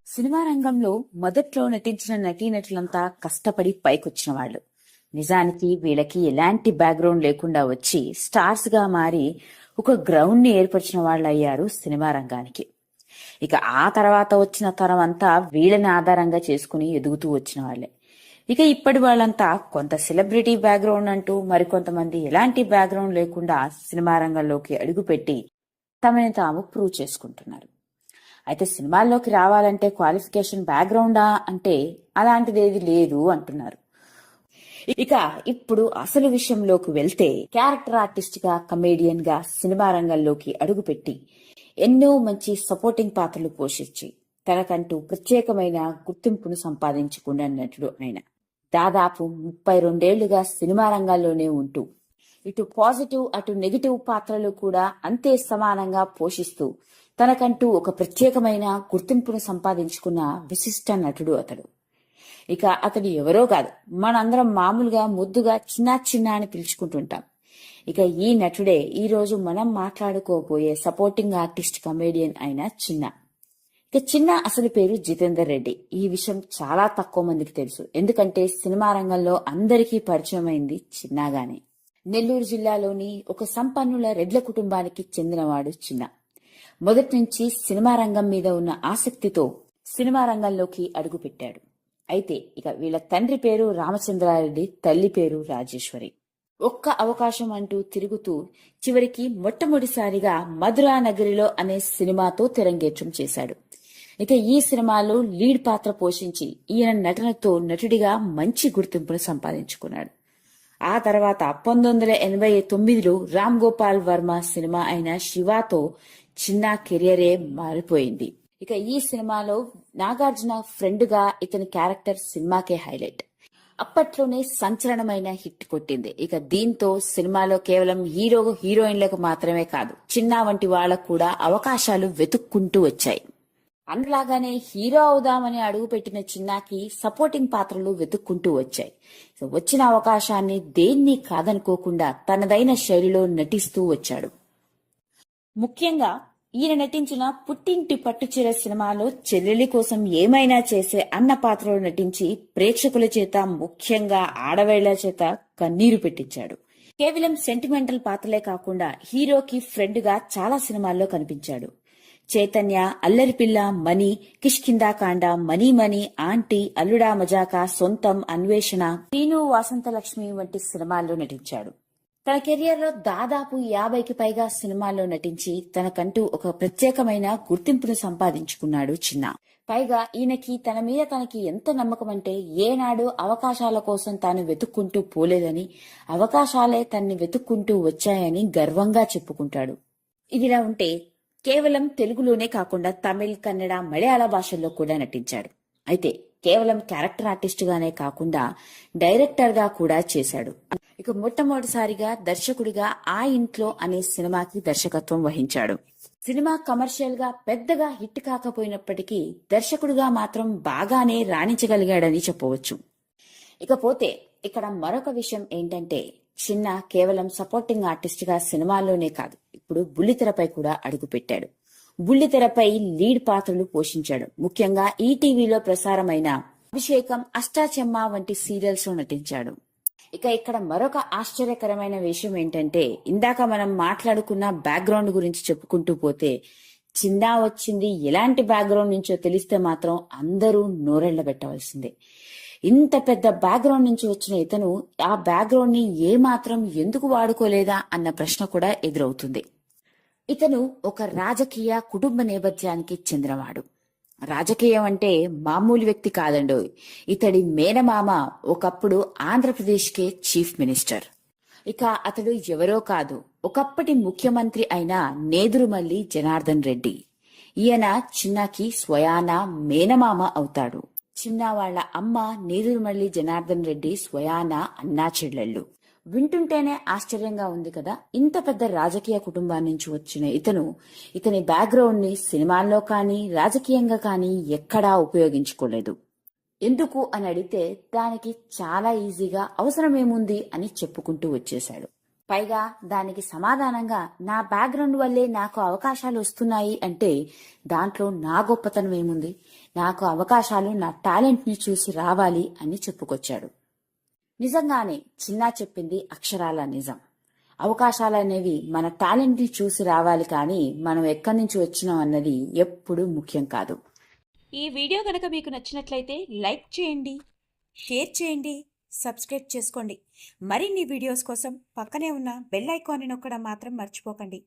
Cinema రంగంలో మొదట్లో నటించిన నటీనటులంతా కష్టపడి పైకొచ్చిన వాళ్ళు. నిజానికి వీళ్ళకి ఎలాంటి బ్యాక్గ్రౌండ్ లేకుండా వచ్చి స్టార్స్ గా మారి ఒక గ్రౌండ్ ని ఏర్పరిచిన వాళ్ళు అయ్యారు సినిమా రంగానికి. ఇక ఆ తర్వాత వచ్చిన తరం అంతా వీళ్ళని ఆధారంగా చేసుకుని ఎదుగుతూ వచ్చిన వాళ్ళే. ఇక ఇప్పటి వాళ్ళంతా కొంత సెలబ్రిటీ బ్యాక్గ్రౌండ్ అంటూ మరికొంతమంది ఎలాంటి బ్యాక్గ్రౌండ్ లేకుండా సినిమా రంగంలోకి అడుగుపెట్టి తమని తాము ప్రూవ్ చేసుకుంటున్నారు. అయితే సినిమాల్లోకి రావాలంటే క్వాలిఫికేషన్ బ్యాక్గ్రౌండా అంటే అలాంటిదేది లేదు అంటున్నారు. ఇక ఇప్పుడు అసలు విషయంలోకి వెళ్తే క్యారెక్టర్ ఆర్టిస్ట్ గా, కమేడియన్ గా సినిమా రంగంలోకి అడుగుపెట్టి ఎన్నో మంచి సపోర్టింగ్ పాత్రలు పోషించి తనకంటూ ప్రత్యేకమైన గుర్తింపును సంపాదించుకున్న నటుడు ఆయన. దాదాపు 32 సినిమా రంగాల్లోనే ఉంటూ ఇటు పాజిటివ్ అటు నెగిటివ్ పాత్రలు కూడా అంతే సమానంగా పోషిస్తూ తనకంటూ ఒక ప్రత్యేకమైన గుర్తింపును సంపాదించుకున్న విశిష్ట నటుడు అతడు. ఇక అతడు ఎవరో కాదు, మనందరం మామూలుగా ముద్దుగా చిన్నా చిన్న అని పిలుచుకుంటుంటాం. ఇక ఈ నటుడే ఈ రోజు మనం మాట్లాడుకోబోయే సపోర్టింగ్ ఆర్టిస్ట్ కమేడియన్ అయిన చిన్న. ఇక చిన్న అసలు పేరు జితేందర్ రెడ్డి. ఈ విషయం చాలా తక్కువ మందికి తెలుసు, ఎందుకంటే సినిమా రంగంలో అందరికీ పరిచయం అయింది చిన్నగానే. నెల్లూరు జిల్లాలోని ఒక సంపన్నుల రెడ్ల కుటుంబానికి చెందినవాడు చిన్న. మొదటి నుంచి సినిమా రంగం మీద ఉన్న ఆసక్తితో సినిమా రంగంలోకి అడుగుపెట్టాడు. అయితే ఇక వీళ్ళ తండ్రి పేరు రామచంద్రారెడ్డి, తల్లి పేరు రాజేశ్వరి. ఒక్క అవకాశం అంటూ తిరుగుతూ చివరికి మొట్టమొదటిసారిగా మధురా నగరిలో అనే సినిమాతో తెరంగేట్రం చేశాడు. ఇక ఈ సినిమాలో లీడ్ పాత్ర పోషించి ఈయన నటనతో నటుడిగా మంచి గుర్తింపును సంపాదించుకున్నాడు. ఆ తర్వాత 1989లో రామ్ గోపాల్ వర్మ సినిమా అయిన శివాతో చిన్న కెరియరే మారిపోయింది. ఇక ఈ సినిమాలో నాగార్జున ఫ్రెండ్ గా ఇతని క్యారెక్టర్ సినిమాకే హైలైట్. అప్పట్లోనే సంచలనమైన హిట్ కొట్టింది. ఇక దీంతో సినిమాలో కేవలం హీరోయిన్లకు మాత్రమే కాదు, చిన్న వంటి వాళ్లకు కూడా అవకాశాలు వెతుక్కుంటూ వచ్చాయి. అందులాగానే హీరో అవుదామని అడుగుపెట్టిన చిన్నాకి సపోర్టింగ్ పాత్రలు వెతుక్కుంటూ వచ్చాయి. వచ్చిన అవకాశాన్ని దేన్ని కాదనుకోకుండా తనదైన శైలిలో నటిస్తూ వచ్చాడు. ముఖ్యంగా ఈయన నటించిన పుట్టింటి పట్టుచీర సినిమాలో చెల్లెలి కోసం ఏమైనా చేసే అన్న పాత్రలో నటించి ప్రేక్షకుల చేత, ముఖ్యంగా ఆడవేళ్ల చేత కన్నీరు పెట్టించాడు. కేవలం సెంటిమెంటల్ పాత్రలే కాకుండా హీరోకి ఫ్రెండ్ గా చాలా సినిమాల్లో కనిపించాడు. చైతన్య, అల్లరిపిల్ల, మణి, కిష్కిందాకాండ, మనీ మనీ, ఆంటీ, అల్లుడా మజాకా, సొంతం, అన్వేషణ, టీను, వాసంతలక్ష్మి వంటి సినిమాల్లో నటించాడు. తన కెరియర్ లో దాదాపు 50కి పైగా సినిమాల్లో నటించి తనకంటూ ఒక ప్రత్యేకమైన గుర్తింపును సంపాదించుకున్నాడు చిన్న. పైగా ఈయనకి తన మీద తనకి ఎంత నమ్మకం అంటే ఏనాడు అవకాశాల కోసం తాను వెతుక్కుంటూ పోలేదని, అవకాశాలే తన్ని వెతుక్కుంటూ వచ్చాయని గర్వంగా చెప్పుకుంటాడు. ఇదిలా ఉంటే కేవలం తెలుగులోనే కాకుండా తమిళ్, కన్నడ, మలయాళ భాషల్లో కూడా నటించాడు. అయితే కేవలం క్యారెక్టర్ ఆర్టిస్ట్ గానే కాకుండా డైరెక్టర్ గా కూడా చేశాడు. ఇక మొట్టమొదటిసారిగా దర్శకుడిగా ఆ ఇంట్లో అనే సినిమాకి దర్శకత్వం వహించాడు. సినిమా కమర్షియల్ గా పెద్దగా హిట్ కాకపోయినప్పటికీ దర్శకుడిగా మాత్రం బాగానే రాణించగలిగాడని చెప్పవచ్చు. ఇకపోతే ఇక్కడ మరొక విషయం ఏంటంటే చిన్న కేవలం సపోర్టింగ్ ఆర్టిస్ట్ గా సినిమాల్లోనే కాదు, ఇప్పుడు బుల్లితెరపై కూడా అడుగుపెట్టాడు. బుల్లితెరపై లీడ్ పాత్రలు పోషించాడు. ముఖ్యంగా ఈటీవీలో ప్రసారమైన అభిషేకం, అష్టాచెమ్మ వంటి సీరియల్స్ లో నటించాడు. ఇక ఇక్కడ మరొక ఆశ్చర్యకరమైన విషయం ఏంటంటే ఇందాక మనం మాట్లాడుకున్న బ్యాక్గ్రౌండ్ గురించి చెప్పుకుంటూ పోతే చిన్న వచ్చింది ఎలాంటి బ్యాక్గ్రౌండ్ నుంచో తెలిస్తే మాత్రం అందరూ నోరెళ్లబెట్టవలసిందే. ఇంత పెద్ద బ్యాక్గ్రౌండ్ నుంచి వచ్చిన ఇతను ఆ బ్యాక్గ్రౌండ్ ని ఏమాత్రం ఎందుకు వాడుకోలేదా అన్న ప్రశ్న కూడా ఎదురవుతుంది. ఇతను ఒక రాజకీయ కుటుంబ నేపథ్యానికి చెందినవాడు. రాజకీయం అంటే మామూలు వ్యక్తి కాదండో. ఇతడి మేనమామ ఒకప్పుడు ఆంధ్రప్రదేశ్కే చీఫ్ మినిస్టర్. ఇక అతడు ఎవరో కాదు, ఒకప్పటి ముఖ్యమంత్రి అయిన నేదురుమల్లి జనార్దన్ రెడ్డి. ఈయన చిన్నకి స్వయాన మేనమామ అవుతాడు. చిన్న వాళ్ల అమ్మ నేదురుమల్లి జనార్దన్ రెడ్డి స్వయాన అన్నా చెల్లెళ్ళు. వింటుంటేనే ఆశ్చర్యంగా ఉంది కదా. ఇంత పెద్ద రాజకీయ కుటుంబాన్ని నుంచి వచ్చిన ఇతని బ్యాక్గ్రౌండ్ ని సినిమాల్లో కానీ రాజకీయంగా కానీ ఎక్కడా ఉపయోగించుకోలేదు. ఎందుకు అని అడిగితే దానికి చాలా ఈజీగా అవసరమేముంది అని చెప్పుకుంటూ వచ్చేశాడు. పైగా దానికి సమాధానంగా నా బ్యాక్గ్రౌండ్ వల్లే నాకు అవకాశాలు వస్తున్నాయి అంటే దాంట్లో నా గొప్పతనం ఏముంది, నాకు అవకాశాలు నా టాలెంట్ని చూసి రావాలి అని చెప్పుకొచ్చాడు. నిజంగానే చిన్నా చెప్పింది అక్షరాల నిజం. అవకాశాలనేవి మన టాలెంట్ని చూసి రావాలి, కానీ మనం ఎక్కడి నుంచి వచ్చినాం అన్నది ఎప్పుడూ ముఖ్యం కాదు. ఈ వీడియో కనుక మీకు నచ్చినట్లయితే లైక్ చేయండి, షేర్ చేయండి, సబ్స్క్రైబ్ చేసుకోండి. మరిన్ని వీడియోస్ కోసం పక్కనే ఉన్న బెల్ ఐకాన్ని నొక్కడం మాత్రం మర్చిపోకండి.